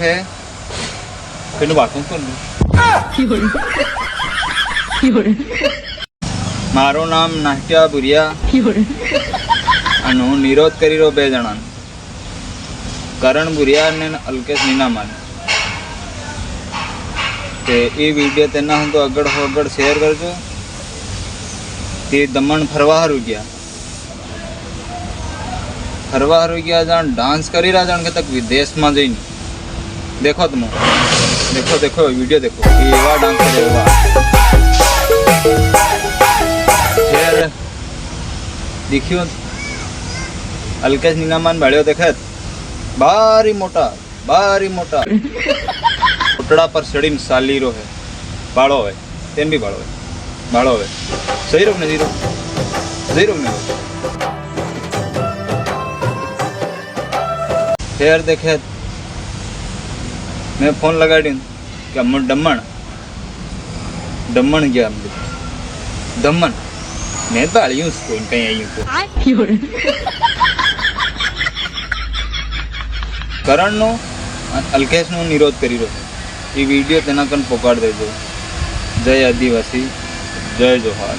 है फिर बातों सुन मारो नाम नाट्या बुरिया अनु निरोध करी रो बे जणा करण बुरिया ने अल्केश नीनामान ते ई वीडियो तेना हम तो अगड़ शेयर करजो ते दमण फरवा हारू गया जान डांस करी रहा जान के तक विदेश में जई देखो तुम देखो वीडियो देखो एवा डांस करे एवा फिर देखियो अल्केश नीनामान भाड़ियो देखे बारी मोटा उटड़ा पर चढ़ी साली रो है बाड़ो है तेन भी बाड़ो है सही रोक ने सही रोक ने फिर देखे मैं फोन लगा दी कि दमन गया दमन मैं तो आई हूँ कहीं आई हूँ करण नो अल्केश नो निरोध करी रह्यो ये वीडियो तेना कन पोकाड़ देजो। जय आदिवासी जय जोहार।